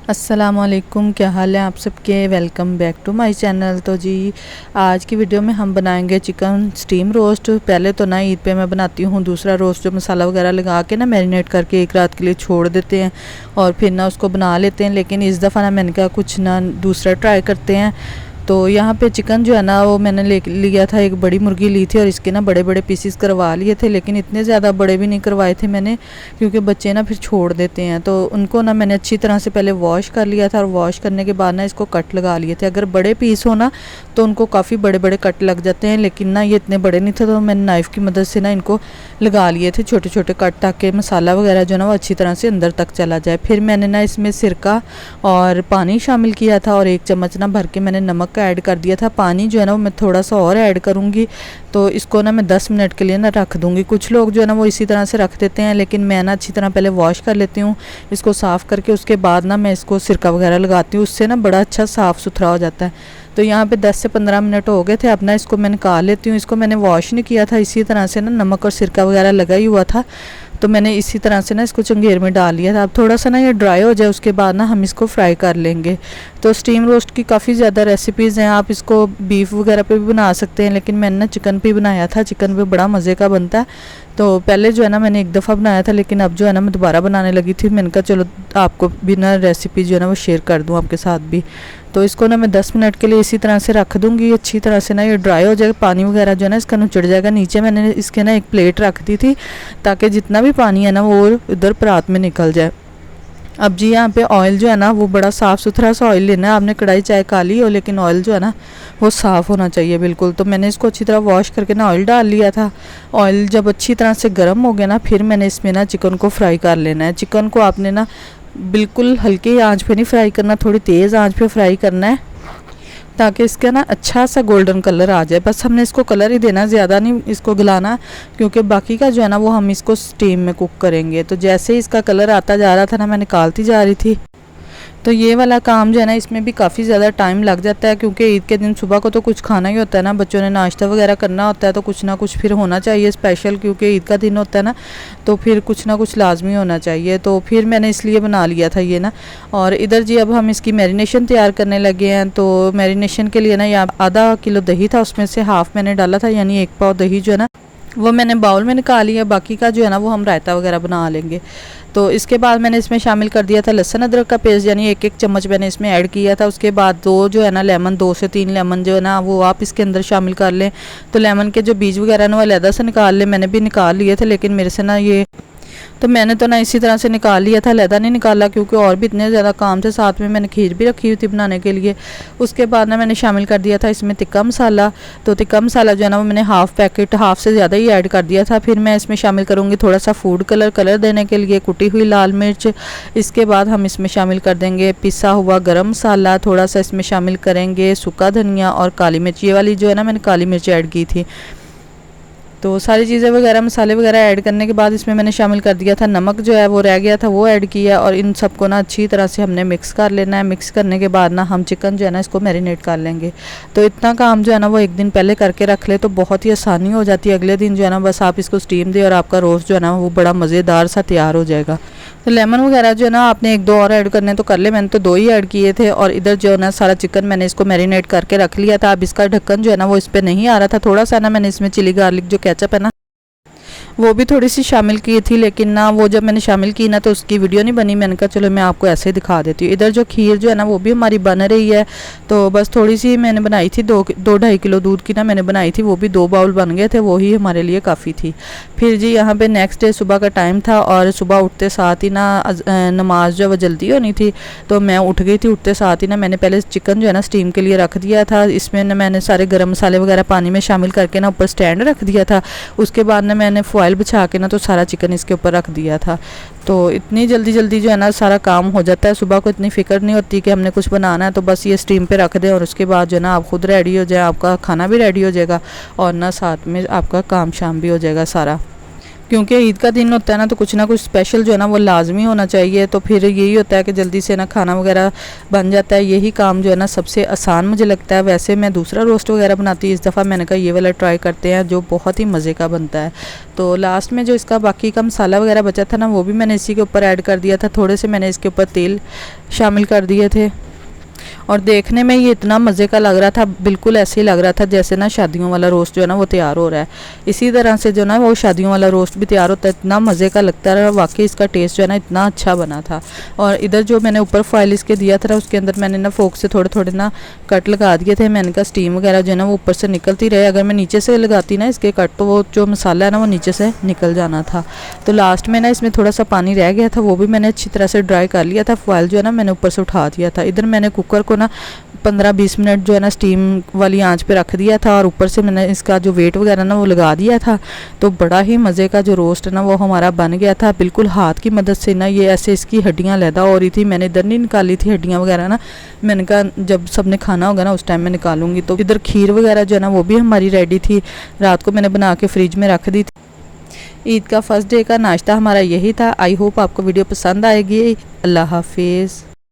अस्सलामुअलैकुम, क्या हाल है आप सबके। Welcome back to my channel. तो जी आज की वीडियो में हम बनाएंगे चिकन स्टीम रोस्ट। पहले तो ना ईद पे मैं बनाती हूँ दूसरा रोस्ट, जो मसाला वगैरह लगा के ना मैरिनेट करके एक रात के लिए छोड़ देते हैं और फिर ना उसको बना लेते हैं। लेकिन इस दफ़ा ना मैंने कहा कुछ ना दूसरा ट्राई करते हैं। तो यहाँ पे चिकन जो है ना वो मैंने ले लिया था, एक बड़ी मुर्गी ली थी और इसके ना बड़े बड़े पीसेस करवा लिए थे। लेकिन इतने ज़्यादा बड़े भी नहीं करवाए थे मैंने, क्योंकि बच्चे ना फिर छोड़ देते हैं। तो उनको ना मैंने अच्छी तरह से पहले वॉश कर लिया था और वॉश करने के बाद ना इसको कट लगा लिए थे। अगर बड़े पीस हो ना तो उनको काफ़ी बड़े बड़े कट लग जाते हैं, लेकिन ना ये इतने बड़े नहीं थे तो मैंने नाइफ़ की मदद से ना इनको लगा लिए थे छोटे छोटे कट, ताकि मसाला वगैरह जो ना वो अच्छी तरह से अंदर तक चला जाए। फिर मैंने ना इसमें सिरका और पानी शामिल किया था और 1 चम्मच ना भर के मैंने नमक का ऐड कर दिया था। पानी जो है ना वो मैं थोड़ा सा और ऐड करूँगी। तो इसको ना मैं 10 मिनट के लिए ना रख दूँगी। कुछ लोग जो है ना वो इसी तरह से रख देते हैं, लेकिन मैं ना अच्छी तरह पहले वॉश कर लेती हूँ इसको साफ़ करके। उसके बाद ना मैं इसको सिरका वगैरह लगाती हूँ, उससे ना बड़ा अच्छा साफ़ सुथरा हो जाता है। तो यहाँ पे 10 से 15 मिनट हो गए थे। अब ना इसको मैं निकाल लेती हूँ। इसको मैंने वॉश नहीं किया था, इसी तरह से ना नमक और सिरका वगैरह लगा ही हुआ था, तो मैंने इसी तरह से ना इसको चंगेर में डाल लिया था। अब थोड़ा सा ना ये ड्राई हो जाए उसके बाद ना हम इसको फ्राई कर लेंगे। तो स्टीम रोस्ट की काफ़ी ज़्यादा रेसिपीज़ हैं, आप इसको बीफ वगैरह पे भी बना सकते हैं, लेकिन मैंने ना चिकन पे बनाया था। चिकन पे बड़ा मज़े का बनता है। तो पहले जो है ना मैंने एक दफ़ा बनाया था, लेकिन अब जो है ना मैं दोबारा बनाने लगी थी। मैंने कहा चलो आपको भी ना रेसिपी जो है ना वो शेयर कर दूँ आपके साथ भी। तो इसको ना मैं 10 मिनट के लिए इसी तरह से रख दूँगी। अच्छी तरह से ना ये ड्राई हो जाएगा, पानी वगैरह जो है ना इसका नुचड़ जाएगा। नीचे मैंने इसके ना एक प्लेट रख दी थी ताकि जितना भी पानी है ना वो उधर परात में निकल जाए। अब जी यहाँ पे ऑयल जो है ना वो बड़ा साफ़ सुथरा सा ऑयल लेना है। आपने कढ़ाई चाहे काली हो, लेकिन ऑयल जो है ना वो साफ़ होना चाहिए बिल्कुल। तो मैंने इसको अच्छी तरह वॉश करके ना ऑयल डाल लिया था। ऑयल जब अच्छी तरह से गर्म हो गया ना, फिर मैंने इसमें ना चिकन को फ्राई कर लेना है। चिकन को आपने ना बिल्कुल हल्की आंच पे नहीं फ्राई करना, थोड़ी तेज़ आंच पे फ्राई करना है, ताकि इसका ना अच्छा सा गोल्डन कलर आ जाए। बस हमने इसको कलर ही देना, ज़्यादा नहीं इसको गलाना, क्योंकि बाकी का जो है ना वो हम इसको स्टीम में कुक करेंगे। तो जैसे ही इसका कलर आता जा रहा था ना, मैं निकालती जा रही थी। तो ये वाला काम जो है ना इसमें भी काफ़ी ज़्यादा टाइम लग जाता है, क्योंकि ईद के दिन सुबह को तो कुछ खाना ही होता है ना, बच्चों ने नाश्ता वगैरह करना होता है, तो कुछ ना कुछ फिर होना चाहिए स्पेशल, क्योंकि ईद का दिन होता है ना, तो फिर कुछ ना कुछ लाजमी होना चाहिए। तो फिर मैंने इसलिए बना लिया था ये ना। और इधर जी अब हम इसकी मैरिनेशन तैयार करने लगे हैं। तो मैरिनेशन के लिए ना यहाँ आधा किलो दही था, उसमें से हाफ़ मैंने डाला था, यानी 1 पाव दही जो है ना वो मैंने बाउल में निकाल लिया। बाकी का जो है ना वो हम रायता वगैरह बना लेंगे। तो इसके बाद मैंने इसमें शामिल कर दिया था लहसुन अदरक का पेस्ट, यानी 1-1 चम्मच मैंने इसमें ऐड किया था। उसके बाद 2 जो है ना लेमन, 2 से 3 लेमन जो है ना वो आप इसके अंदर शामिल कर लें। तो लेमन के जो बीज वगैरह ना वो अलग से निकाल लें। मैंने भी निकाल लिए थे, लेकिन मेरे से ना ये तो मैंने तो ना इसी तरह से निकाल लिया था, लहदा नहीं निकाला, क्योंकि और भी इतने ज़्यादा काम थे। साथ में मैंने खीर भी रखी हुई थी बनाने के लिए। उसके बाद ना मैंने शामिल कर दिया था इसमें तिक्का मसाला। तो तिक्का मसाला जो है ना वो मैंने हाफ़ पैकेट, हाफ़ से ज़्यादा ही ऐड कर दिया था। फिर मैं इसमें शामिल करूँगी थोड़ा सा फूड कलर देने के लिए कुटी हुई लाल मिर्च। इसके बाद हम इसमें शामिल कर देंगे पिसा हुआ गरम मसाला, थोड़ा सा इसमें शामिल करेंगे सूखा धनिया और काली मिर्च। ये वाली जो है ना मैंने काली मिर्च ऐड की थी। तो सारी चीज़ें वगैरह मसाले वगैरह ऐड करने के बाद इसमें मैंने शामिल कर दिया था नमक, जो है वो रह गया था वो ऐड किया, और इन सबको ना अच्छी तरह से हमने मिक्स कर लेना है। मिक्स करने के बाद ना हम चिकन जो है ना इसको मैरिनेट कर लेंगे। तो इतना काम जो है ना वो एक दिन पहले करके रख ले तो बहुत ही आसानी हो जाती है। अगले दिन जो है ना बस आप इसको स्टीम दें और आपका रोस्ट जो है ना वो बड़ा मज़ेदार सा तैयार हो जाएगा। तो लेमन वगैरह जो है ना आपने 1-2 और ऐड करने तो कर ले, मैंने तो 2 ही ऐड किए थे। और इधर जो है ना सारा चिकन मैंने इसको मैरिनेट करके रख लिया था। अब इसका ढक्कन जो है ना वो इस पर नहीं आ रहा था। थोड़ा सा ना मैंने इसमें चिली गार्लिक जो केचप है ना वो भी थोड़ी सी शामिल की थी, लेकिन ना वो जब मैंने शामिल की ना तो उसकी वीडियो नहीं बनी। मैंने कहा चलो मैं आपको ऐसे ही दिखा देती हूँ। इधर जो खीर जो है ना वो भी हमारी बन रही है। तो बस थोड़ी सी मैंने बनाई थी, 2-2.5 किलो दूध की ना मैंने बनाई थी, वो भी 2 बाउल बन गए थे, वो ही हमारे लिए काफ़ी थी। फिर जी यहाँ पे नेक्स्ट डे सुबह का टाइम था और सुबह उठते साथ ही ना नमाज जो है वो जल्दी होनी थी। तो मैं उठ गई थी। उठते साथ ही ना मैंने पहले चिकन जो है ना स्टीम के लिए रख दिया था। इसमें ना मैंने सारे गर्म मसाले वगैरह पानी में शामिल करके ना ऊपर स्टैंड रख दिया था। उसके बाद ना मैंने फॉइल बिछा के ना तो सारा चिकन इसके ऊपर रख दिया था। तो इतनी जल्दी जल्दी जो है ना सारा काम हो जाता है। सुबह को इतनी फ़िक्र नहीं होती कि हमने कुछ बनाना है, तो बस ये स्टीम पे रख दें और उसके बाद जो है ना आप खुद रेडी हो जाए, आपका खाना भी रेडी हो जाएगा और ना साथ में आपका काम शाम भी हो जाएगा सारा। क्योंकि ईद का दिन होता है ना, तो कुछ ना कुछ स्पेशल जो है ना वो लाजमी होना चाहिए। तो फिर यही होता है कि जल्दी से ना खाना वगैरह बन जाता है। यही काम जो है ना सबसे आसान मुझे लगता है। वैसे मैं दूसरा रोस्ट वगैरह बनाती हूँ, इस दफ़ा मैंने कहा ये वाला ट्राई करते हैं जो बहुत ही मज़े का बनता है। तो लास्ट में जो इसका बाकी का मसाला वगैरह बचा था ना, वो भी मैंने इसी के ऊपर ऐड कर दिया था। थोड़े से मैंने इसके ऊपर तेल शामिल कर दिए थे और देखने में ये इतना मज़े का लग रहा था, बिल्कुल ऐसे ही लग रहा था जैसे ना शादियों वाला रोस्ट जो है ना वो तैयार हो रहा है। इसी तरह से जो ना वो शादियों वाला रोस्ट भी तैयार होता है, इतना मज़े का लगता है। वाकई इसका टेस्ट जो है ना इतना अच्छा बना था। और इधर जो मैंने ऊपर फॉइल इसके दिया था, उसके अंदर मैंने ना फोक से थोड़े थोड़े ना कट लगा दिए थे। मैंने कहा स्टीम वगैरह जो है ना वो ऊपर से निकलती रहे। अगर मैं नीचे से लगाती ना इसके कट, तो वो जो मसाला है ना वो नीचे से निकल जाना था। तो लास्ट में ना इसमें थोड़ा सा पानी रह गया था, वो भी मैंने अच्छी तरह से ड्राई कर लिया था। फॉइल जो है ना मैंने ऊपर से उठा दिया था। इधर मैंने कुकर को ना 15-20 मिनट जो है ना स्टीम वाली आंच पे रख दिया था और ऊपर से मैंने इसका जो वेट वगैरह ना वो लगा दिया था। तो बड़ा ही मज़े का जो रोस्ट है ना वो हमारा बन गया था। बिल्कुल हाथ की मदद से ना ये ऐसे इसकी हड्डियाँ लैदा हो रही थी। मैंने इधर नहीं निकाली थी हड्डियाँ वगैरह ना, मैंने कहा जब सबने खाना होगा ना उस टाइम मैं निकालूंगी। तो इधर खीर वगैरह जो है ना वो भी हमारी रेडी थी, रात को मैंने बना के फ्रिज में रख दी थी। ईद का फर्स्ट डे का नाश्ता हमारा यही था। आई होप आपको वीडियो पसंद आएगी। अल्लाह हाफिज़।